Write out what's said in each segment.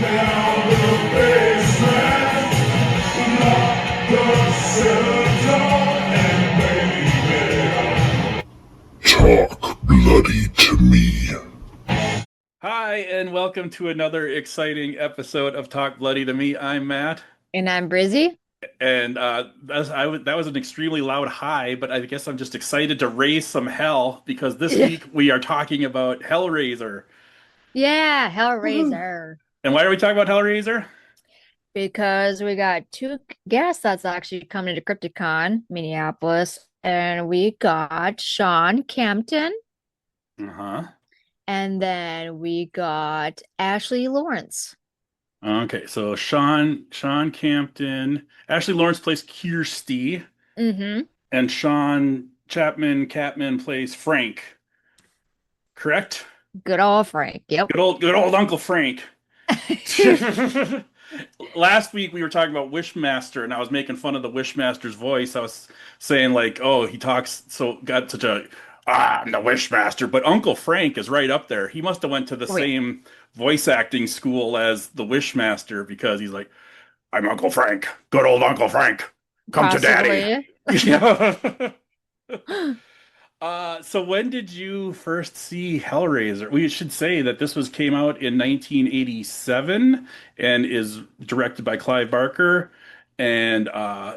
down the basement, lock the cellar door, and baby, talk bloody to me. Hi, and welcome to another exciting episode of Talk Bloody to Me. I'm Matt, And I'm Brizzy. and that was an extremely loud hi, but I guess I'm just excited to raise some hell because this week we are talking about Hellraiser. Yeah, Woohoo! Hellraiser. And why are we talking about Hellraiser? Because we got two guests that's actually coming to Crypticon, Minneapolis. And we got Sean Campton. Uh-huh. And then we got Ashley Lawrence. Okay, so Sean Campton, Ashley Lawrence plays Kirsty, Mm-hmm. and Sean Catman plays Frank. Correct? Good old Frank. Yep. Good old Uncle Frank. Last week we were talking about Wishmaster, and I was making fun of the Wishmaster's voice. I was saying like, "Oh, he talks so got such a I'm the Wishmaster," but Uncle Frank is right up there. He must have went to the Wait, same voice acting school as the Wishmaster because he's like, "I'm Uncle Frank, good old Uncle Frank, come to Daddy." possibly. Yeah. So when did you first see Hellraiser? We should say that this was came out in 1987 and is directed by Clive Barker and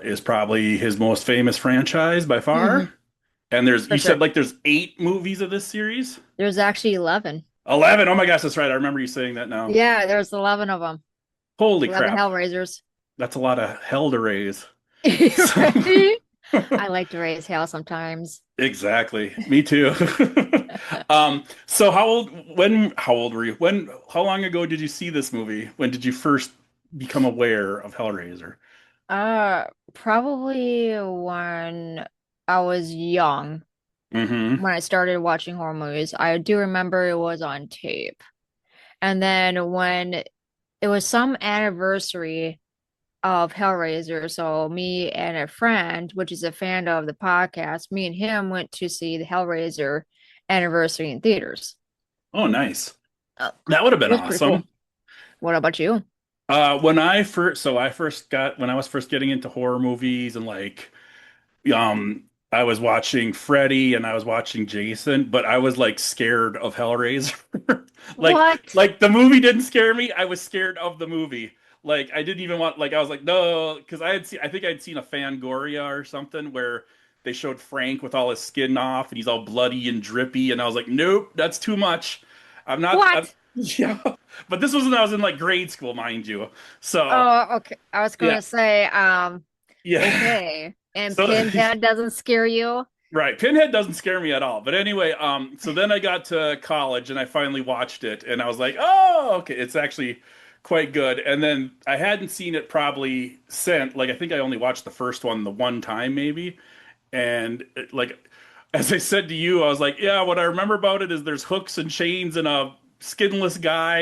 is probably his most famous franchise by Hmm. far. And For you sure. said like there's 8 movies of this series? There's actually 11. 11. Oh my gosh, that's right. I remember you saying that now. Yeah, there's 11 of them. Holy 11 crap. Hellraisers. That's a lot of hell to raise. So Right? I like to raise hell sometimes. exactly. Me too. So how old were you? How long ago did you see this movie? When did you first become aware of Hellraiser? Uh, Probably when I was young, Mm-hmm. when I started watching horror movies. I do remember it was on tape. And then when it was some anniversary of Hellraiser, so me and a friend, which is a fan of the podcast, me and him went to see the Hellraiser anniversary in theaters. Oh, nice. It That would have been was pretty cool. awesome. What about you? When I was first getting into horror movies and like I was watching Freddy and I was watching Jason, but I was like scared of Hellraiser. Like What? like the movie didn't scare me. I was scared of the movie. Like I didn't even want like I was like no because I think I'd seen a Fangoria or something where they showed Frank with all his skin off and he's all bloody and drippy and I was like nope, that's too much. I'm What? yeah. But this was when I was in like grade school, mind you. So, Oh, okay. I was yeah. gonna say, Yeah. okay. And So Pinhead doesn't scare you? right. Pinhead doesn't scare me at all. But anyway, so then I got to college and I finally watched it and I was like, oh, okay, it's actually quite good. And then I hadn't seen it probably since, like, I think I only watched the first one the one time maybe. And like, as I said to you, I was like, yeah, what I remember about it is there's hooks and chains and a skinless guy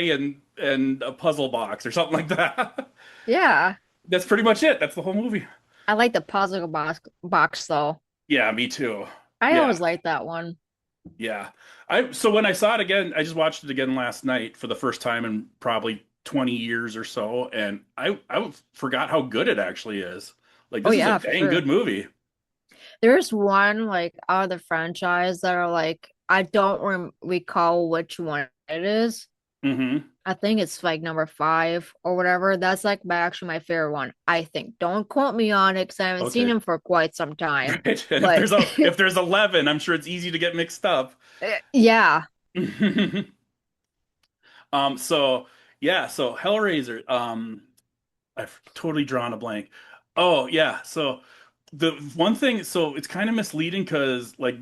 and a puzzle box or something like that. Yeah. That's pretty much it. That's the whole movie. I like the puzzle box though. Yeah, me too. I Yeah. always liked that one. Yeah. So when I saw it again, I just watched it again last night for the first time in probably 20 years or so, and I forgot how good it actually is. Like Oh this is a yeah, for dang sure. good movie. There's one like out of the franchise that are like I don't recall which one it is. Hmm. I think it's like number five or whatever. That's like actually my favorite one. I think. Don't quote me on it because I haven't seen Okay. him for quite some time. Right. And But if there's 11, I'm sure it's easy to get mixed up. yeah. So yeah, so Hellraiser, I've totally drawn a blank. Oh yeah, so the one thing, so it's kind of misleading because like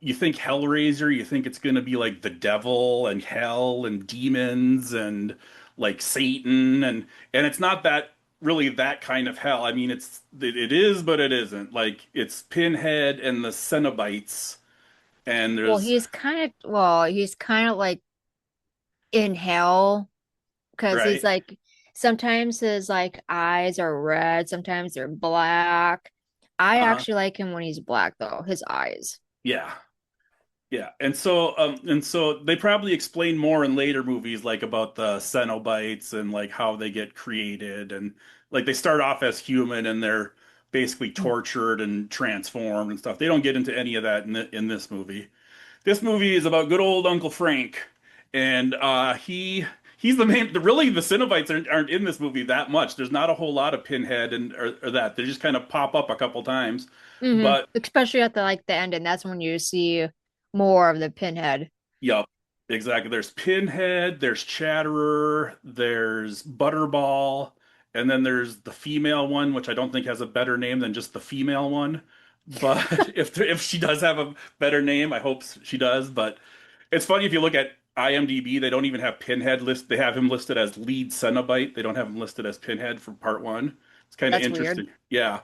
you think Hellraiser, you think it's gonna be like the devil and hell and demons and like Satan and it's not that really that kind of hell. I mean, it is, but it isn't. Like it's Pinhead and the Cenobites, and Well, there's he's kind of like in hell because he's right, like sometimes his like eyes are red, sometimes they're black. I uh, actually like him when he's black though, his eyes. yeah. Yeah, and so they probably explain more in later movies, like about the Cenobites and like how they get created, and like they start off as human and they're basically tortured and transformed and stuff. They don't get into any of that in this movie. This movie is about good old Uncle Frank, and he's the main. Really, the Cenobites aren't in this movie that much. There's not a whole lot of Pinhead and or that. They just kind of pop up a couple times, but Especially at the like the end, and that's when you see more of the Pinhead. Yep, exactly. There's Pinhead, there's Chatterer, there's Butterball, and then there's the female one, which I don't think has a better name than just the female one. But if she does have a better name, I hope she does. But it's funny if you look at IMDb, they don't even have Pinhead list. They have him listed as lead Cenobite. They don't have him listed as Pinhead for part one. It's kind of That's weird. interesting. Yeah.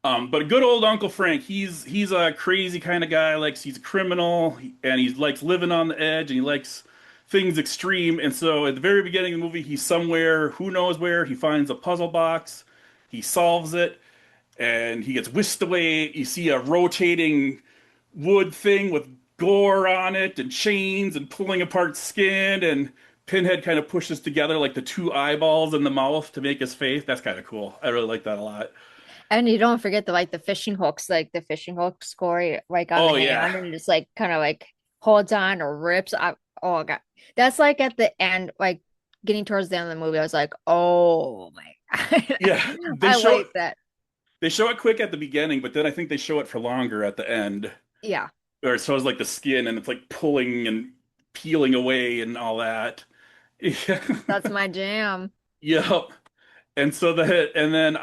But good old Uncle Frank, he's a crazy kind of guy. Like he's a criminal, and he likes living on the edge, and he likes things extreme. And so at the very beginning of the movie, he's somewhere, who knows where. He finds a puzzle box, he solves it, and he gets whisked away. You see a rotating wood thing with gore on it, and chains, and pulling apart skin, and Pinhead kind of pushes together like the two eyeballs in the mouth to make his face. That's kind of cool. I really like that a lot. And you don't forget the like the fishing hooks, like the fishing hook score like on the Oh yeah. hand and just like kind of like holds on or rips. Oh god. That's like at the end, like getting towards the end of the movie, I was like, oh my god. Yeah, I like that. they show it quick at the beginning, but then I think they show it for longer at the end. Yeah, Or it shows like the skin and it's like pulling and peeling away and all that. Yeah. that's my jam. Yep. And then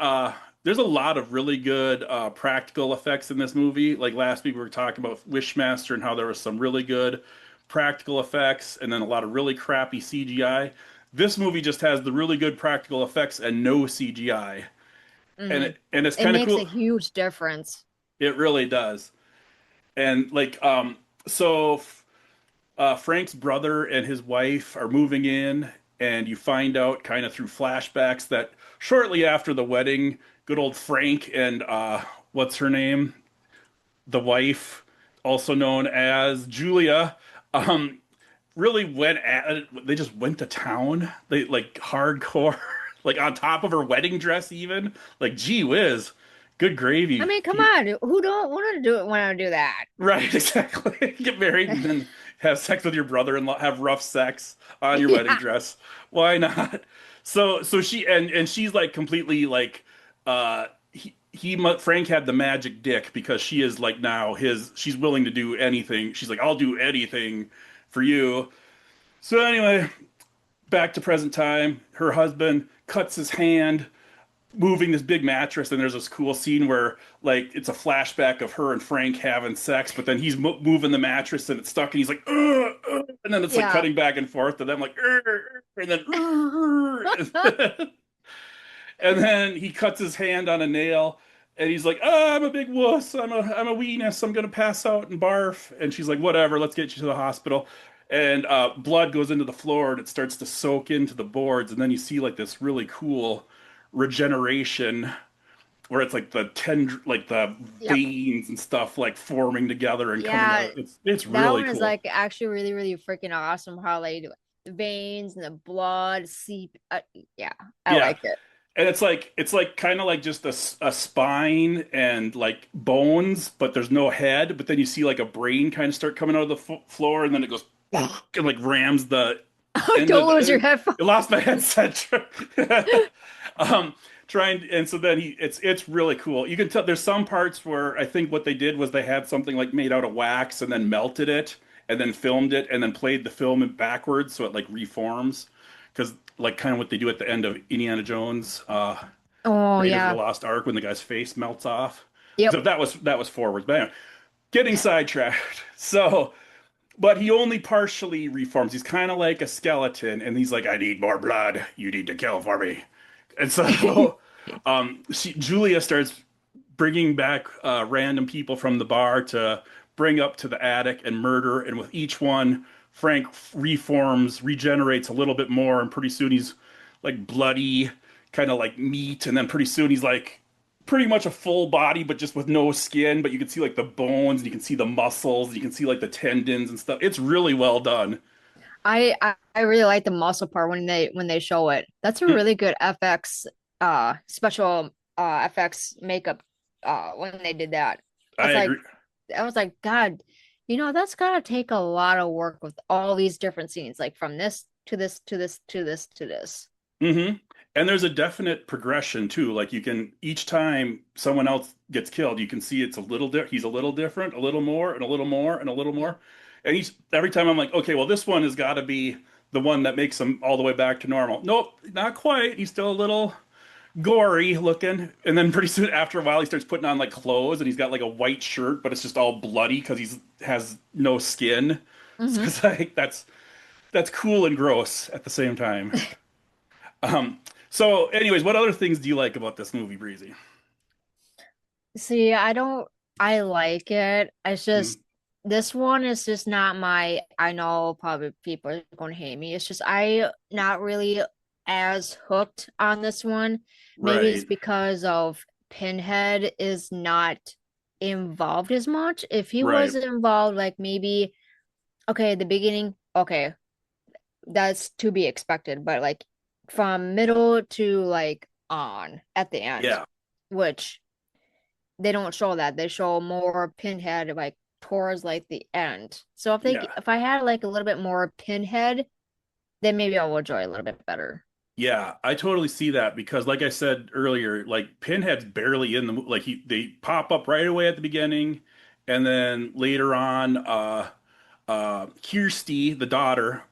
there's a lot of really good practical effects in this movie. Like last week we were talking about Wishmaster and how there was some really good practical effects and then a lot of really crappy CGI. This movie just has the really good practical effects and no CGI. Hmm. And it's It kind of makes a cool. huge difference. It really does. And like so Frank's brother and his wife are moving in, and you find out kind of through flashbacks that shortly after the wedding, good old Frank and what's her name? The wife, also known as Julia, um, really went at it. They just went to town. They like hardcore, like on top of her wedding dress, even. Like, gee whiz, good I gravy. mean, come on, who don't want to do it want to do that? Right, exactly. Get married and then have sex with your brother-in-law, have rough sex on your wedding Yeah. dress. Why not? So she and she's like completely like Frank had the magic dick because she is like now his she's willing to do anything. She's like, I'll do anything for you. So anyway, back to present time. Her husband cuts his hand moving this big mattress, and there's this cool scene where like it's a flashback of her and Frank having sex, but then he's moving the mattress and it's stuck, and he's like, and then it's like Yeah. cutting back and forth, and I'm like, and then, and then he cuts his hand on a nail. And he's like, oh, I'm a big wuss. I'm a weenus. I'm gonna pass out and barf. And she's like, whatever. Let's get you to the hospital. And blood goes into the floor and it starts to soak into the boards. And then you see like this really cool regeneration where it's like the like the Yep. veins and stuff like forming together and coming Yeah, out. It's that really one is cool. like actually really, really freaking awesome how they do it. The veins and the blood seep. Yeah, I Yeah. liked it. And it's like kind of like just a spine and like bones, but there's no head. But then you see like a brain kind of start coming out of the floor, and then it goes and like rams the end of Don't lose your the. headphones. I lost my headset. um, trying and so then it's really cool. You can tell there's some parts where I think what they did was they had something like made out of wax and then melted it and then filmed it and then played the film backwards so it like reforms because like kind of what they do at the end of Indiana Jones, Oh Raiders of the yeah. Lost Ark when the guy's face melts off. So Yep. that was forwards. But anyway, getting sidetracked. So but he only partially reforms. He's kind of like a skeleton, and he's like, "I need more blood. You need to kill for me." And so, Julia starts bringing back random people from the bar to bring up to the attic and murder. And with each one, Frank reforms, regenerates a little bit more, and pretty soon he's like bloody, kind of like meat, and then pretty soon he's like pretty much a full body, but just with no skin. But you can see like the bones, and you can see the muscles, and you can see like the tendons and stuff. It's really well done. I really like the muscle part when they show it. That's a Mm, really good FX special FX makeup when they did that. I I was like agree. I was like, God, that's gotta take a lot of work with all these different scenes, like from this to this to this to this to this. Hmm. And there's a definite progression too. Like you can each time someone else gets killed, you can see it's a little he's a little different, a little more, and a little more, and a little Mhm. more. And each every time I'm like, okay, well this one has got to be the one that makes him all the way back to normal. Nope, not quite. He's still a little gory looking. And then pretty soon after a while, he starts putting on like clothes, and he's got like a white shirt, but it's just all bloody because he's has no skin. So Hmm. it's like that's cool and gross at the same time. Um, so, anyways, what other things do you like about this movie, Breezy? See, I like it. It's Mm, just this one is just not my, I know probably people are going to hate me. It's just I not really as hooked on this one. Maybe it's right, because of Pinhead is not involved as much. If he right. was involved, like maybe, okay, the beginning, okay, that's to be expected, but like from middle to like on at the end, Yeah, which they don't show that. They show more Pinhead like towards like the end. So yeah, if I had like a little bit more Pinhead, then maybe I will enjoy it a little bit better. yeah. I totally see that because, like I said earlier, like Pinhead's barely in the like they pop up right away at the beginning, and then later on, Kirsty, the daughter,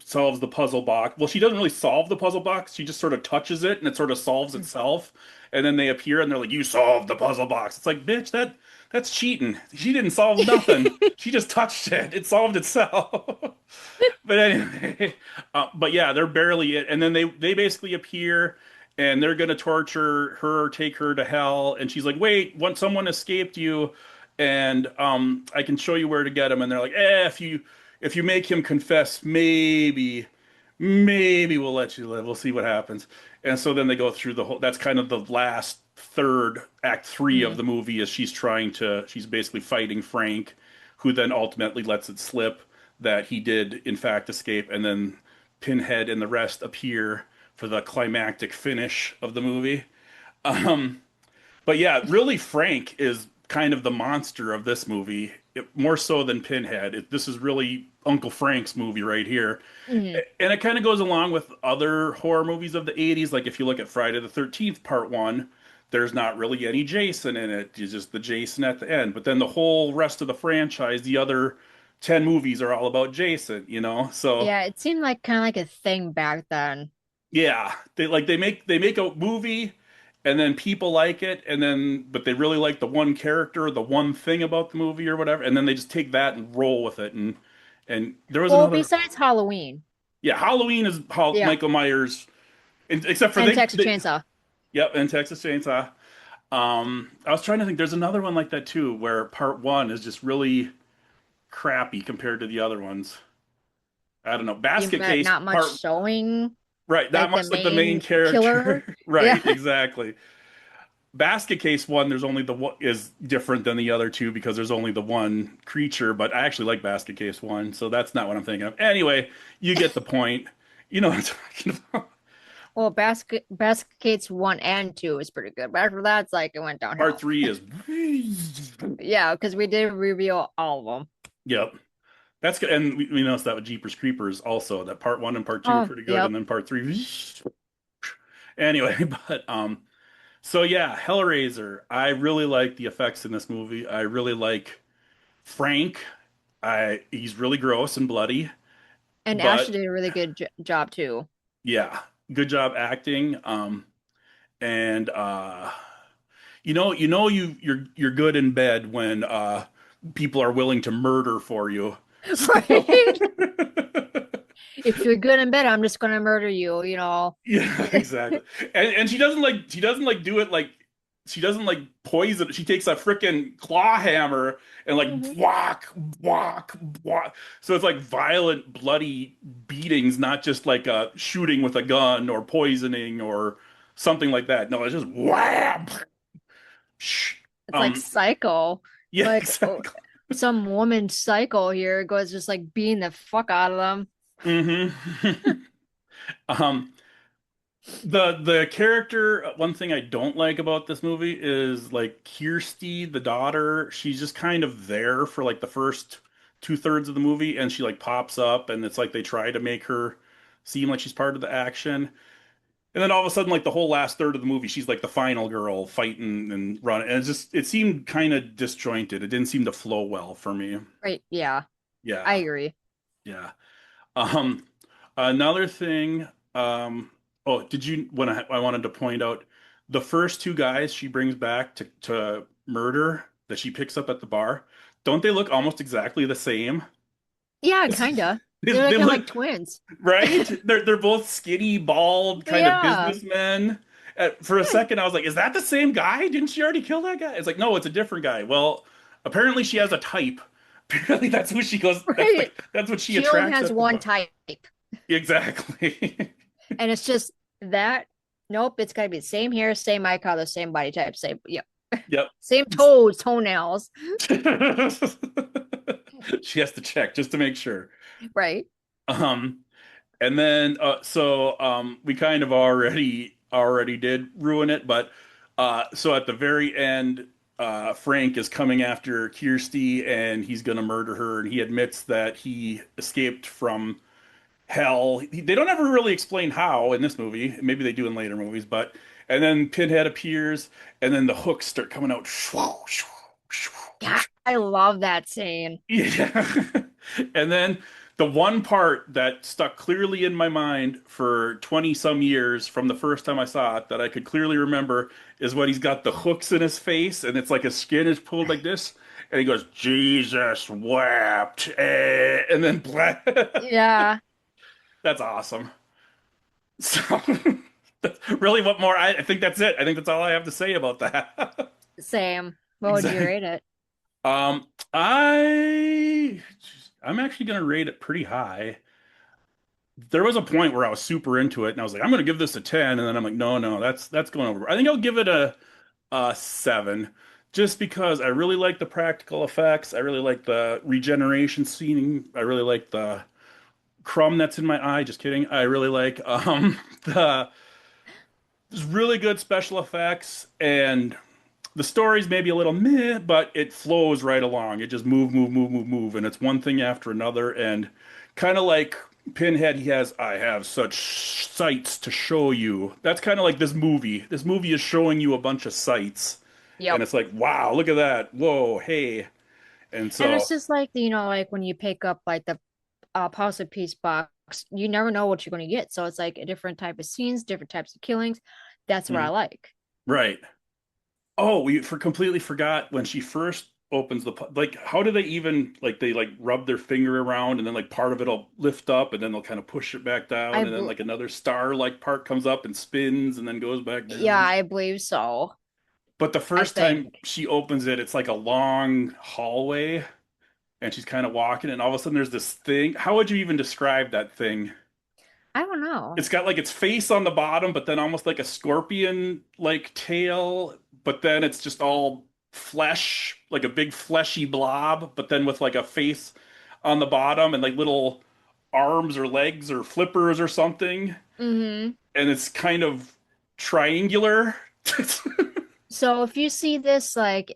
solves the puzzle box. Well, she doesn't really solve the puzzle box. She just sort of touches it and it sort of solves itself. And then they appear and they're like, "You solved the puzzle box." It's like, bitch, that's cheating. She didn't solve nothing. She just touched it. It solved itself. But anyway, but yeah, they're barely it. And then they basically appear and they're gonna torture her, take her to hell. And she's like, "Wait, once someone escaped you, and I can show you where to get him." And they're like, if you make him confess, maybe we'll let you live. We'll see what happens." And so then they go through the whole. That's kind of the last third, act three of Mhm. the movie, is she's basically fighting Frank, who then ultimately lets it slip that he did in fact escape, and then Pinhead and the rest appear for the climactic finish of the movie. Um, but yeah, really, Frank is kind of the monster of this movie, more so than Pinhead. This is really Uncle Frank's movie right here. Mhm. And it kind of goes along with other horror movies of the 80s. Like if you look at Friday the 13th, part one, there's not really any Jason in it. It's just the Jason at the end. But then the whole rest of the franchise, the other 10 movies are all about Jason, you know? So Yeah, it seemed like kind of like a thing back then. yeah, they make a movie and then people like it and then but they really like the one character, the one thing about the movie or whatever, and then they just take that and roll with it. And there was Well, another. besides Halloween Yeah, Halloween is how yeah, Michael Myers, except for and Texas they Chainsaw. yep, and Texas Chainsaw. I was trying to think. There's another one like that too, where part one is just really crappy compared to the other ones. I don't know. You Basket met Case not much part showing right, not like the much like the main main killer. character. Yeah. Right, exactly. Basket Case one, there's only the one is different than the other two because there's only the one creature. But I actually like Basket Case one, so that's not what I'm thinking of. Anyway, you get the point. You know what I'm talking about. Well, Baskets 1 and 2 is pretty good, but after that, it's like it went Part downhill. three is Yeah, because we did reveal all of them. yep. That's good. And we noticed that with Jeepers Creepers also, that part one and part two are Oh, pretty good, and yep. then part three. Anyway, but so yeah, Hellraiser. I really like the effects in this movie. I really like Frank. I he's really gross and bloody, And Ashley but did a really good job too. yeah, good job acting. And you're good in bed when people are willing to murder for you. So Right? If you're good in bed, I'm just gonna murder you. yeah, exactly. And she doesn't like do it like she doesn't like poison. She takes a freaking claw hammer and like Mhm. whack, whack, whack. So it's like violent, bloody beatings, not just like a shooting with a gun or poisoning or something like that. No, it's just wham. Shh. It's like Um, psycho. yeah, Like oh, exactly. some woman psycho here goes just like beating the fuck out of them. Hmm. Um, the character, one thing I don't like about this movie is like Kirsty, the daughter, she's just kind of there for like the first two-thirds of the movie, and she like pops up, and it's like they try to make her seem like she's part of the action. And then all of a sudden, like the whole last third of the movie, she's like the final girl fighting and running. And it seemed kind of disjointed. It didn't seem to flow well for me. Right, yeah, I Yeah. agree. Yeah. Um, Another thing, oh, did you when I wanted to point out the first two guys she brings back to murder that she picks up at the bar, don't they look almost exactly the same? Yeah, kinda. They're They like look twins. right. They're both skinny, bald, kind of Yeah. businessmen. For a second, I was like, "Is that the same guy? Didn't she already kill that guy?" It's like, no, it's a different guy. Well, apparently she has a type. Apparently that's who she goes. Right. That's what she She only attracts has at the one bar. type, Exactly. and it's just that. Nope, it's gotta be the same hair, same eye color, same body type, same yep, Yep. same toenails. She has to check just to make sure. Right. Um, and then we kind of already did ruin it, but so at the very end, Frank is coming after Kirsty and he's gonna murder her, and he admits that he escaped from hell. They don't ever really explain how in this movie. Maybe they do in later movies, but and then Pinhead appears, and then the hooks start coming out. Yeah, I love that scene. Yeah. And then the one part that stuck clearly in my mind for 20 some years from the first time I saw it that I could clearly remember is when he's got the hooks in his face and it's like his skin is pulled like this. And he goes, Jesus wept. And then black. Yeah, That's awesome. So that's really what more I think that's it. I think that's all I have to say about that. same. What would you Exactly. rate it? Um, I I'm actually gonna rate it pretty high. There was a point where I was super into it, and I was like, I'm gonna give this a 10, and then I'm like, no, no, that's going over. I think I'll give it a 7, just because I really like the practical effects. I really like the regeneration scene. I really like the crumb that's in my eye. Just kidding. I really like the there's really good special effects, and the story's maybe a little meh, but it flows right along. It just move, and it's one thing after another. And kind of like Pinhead, I have such sights to show you. That's kind of like this movie. This movie is showing you a bunch of sights, and Yep. it's like, wow, look at that. Whoa, hey. And And so, it's just like, like when you pick up like the puzzle piece box, you never know what you're going to get. So it's like a different type of scenes, different types of killings. That's what I mhm, like. right. Oh, we completely forgot when she first opens like how do they even like they like rub their finger around and then like part of it'll lift up and then they'll kind of push it back down I, and then bel like another star like part comes up and spins and then goes back yeah, down. I believe so. But the I first time think. she opens it, it's like a long hallway and she's kind of walking and all of a sudden there's this thing. How would you even describe that thing? I don't know. It's got like its face on the bottom, but then almost like a scorpion like tail, but then it's just all flesh, like a big fleshy blob, but then with like a face on the bottom and like little arms or legs or flippers or something. Hmm. And it's kind of triangular. So if you see this like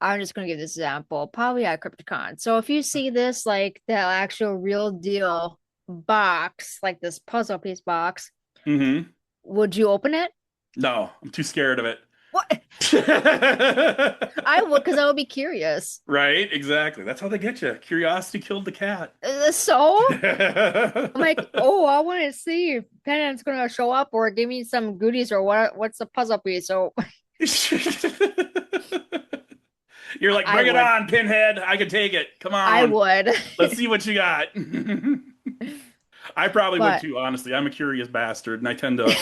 I'm just gonna give this example, probably at CryptoCon. So if you see this like the actual real deal box, like this puzzle piece box, Hmm. would you open it? No, I'm too scared of it. What? I would, because I would be curious. Right? Exactly. That's how they get you. Curiosity killed the cat. So I'm like, oh, I want to see if Pennant's gonna show up or give me some goodies or what's the puzzle piece. So You're like, I bring it would. on, Pinhead. I can take it. Come I on. would. Let's see what you got. I probably would But too, honestly. I'm a curious bastard, and I tend to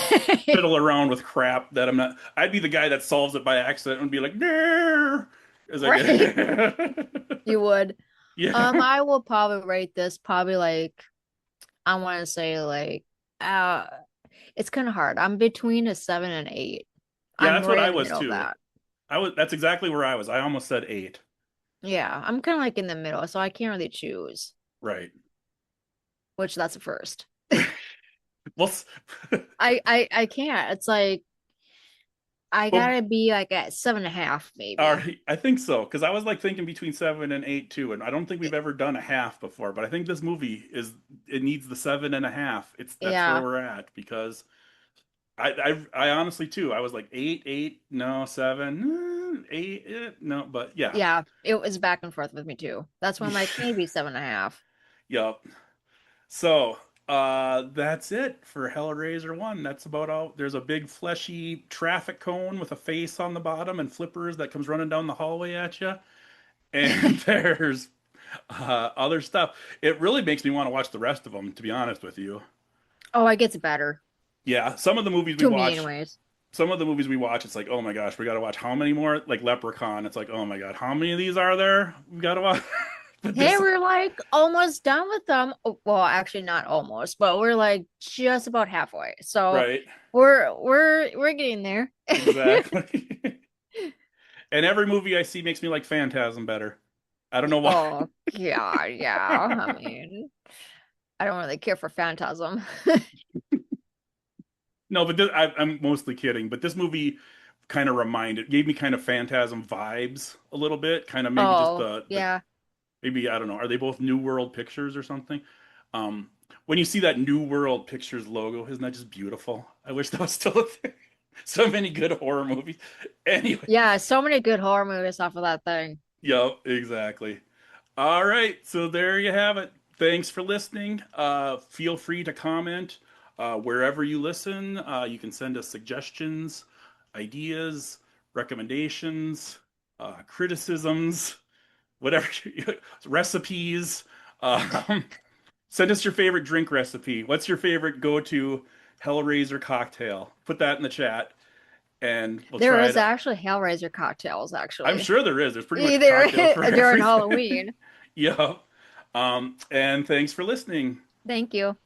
fiddle around with crap that I'm not. I'd be the guy that solves it by accident and be like, no. As I right, get. you would. Yeah. I will probably rate this probably like I want to say like uh it's kind of hard. I'm between a 7 and 8. Yeah, I'm that's what right I in the was middle of too. that. That's exactly where I was. I almost said 8. Yeah, I'm kind of like in the middle, so I can't really choose, Right. which that's a first. Well, I can't. It's like I well, gotta be like at 7.5, all maybe. right, I think so because I was like thinking between 7 and 8 too, and I don't think we've ever done a half before, but I think this movie is it needs the 7.5. That's where Yeah. we're at because I honestly too I was like 8, no 7, 8, no, but yeah, Yeah, it was back and forth with me too. That's why I'm like maybe 7.5. yup. So that's it for Hellraiser 1. That's about all. There's a big fleshy traffic cone with a face on the bottom and flippers that comes running down the hallway at you. And there's other stuff. It really makes me want to watch the rest of them, to be honest with you. Oh, it gets better. Yeah, To me, anyways. some of the movies we watch, it's like, oh my gosh, we got to watch how many more? Like Leprechaun, it's like, oh my God, how many of these are there? We got to watch. But Hey, this, we're like almost done with them. Oh, well, actually not almost, but we're like just about halfway. So right, we're getting there. exactly. And every movie I see makes me like Phantasm better. I don't know why. Oh God, yeah. I mean, I don't really care for Phantasm. No, but I'm mostly kidding. But this movie kind of gave me kind of Phantasm vibes a little bit. Kind of maybe just Oh, the yeah. maybe I don't know. Are they both New World Pictures or something? When you see that New World Pictures logo, isn't that just beautiful? I wish that was still a thing. So many good horror movies. Anyway, Yeah, so many good horror movies off of that thing. yep, exactly. All right, so there you have it. Thanks for listening. Feel free to comment wherever you listen. You can send us suggestions, ideas, recommendations, criticisms, whatever, recipes. Um, Send us your favorite drink recipe. What's your favorite go-to Hellraiser cocktail? Put that in the chat, and we'll There try is it. actually Hellraiser cocktails, I'm actually. sure there is. There's pretty much cocktails Either for during everything. Halloween. Yep. And thanks for listening. Thank you.